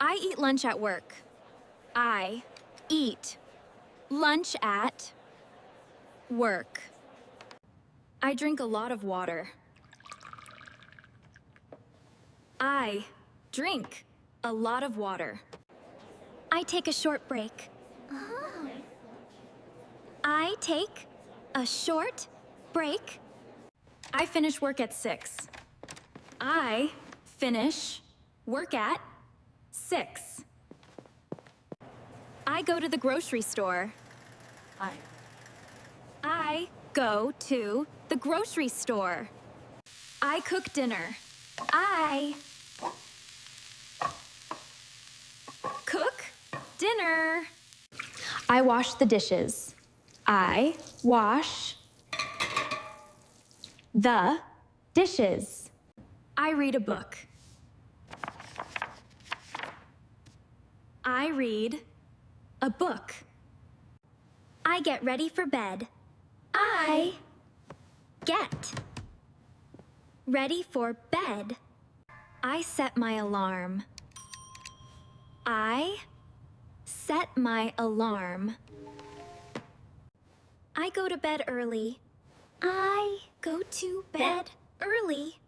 I eat lunch at work. I eat lunch at work. I drink a lot of water. I drink a lot of water. I take a short break. I take a short break. I finish work at 6. I finish work at 6. I go to the grocery store. I go to the grocery store. I cook dinner. I cook dinner. I wash the dishes. I wash the dishes. I read a book. I read a book. I get ready for bed. I get ready for bed. I set my alarm. I set my alarm. I go to bed early. I go to bed early.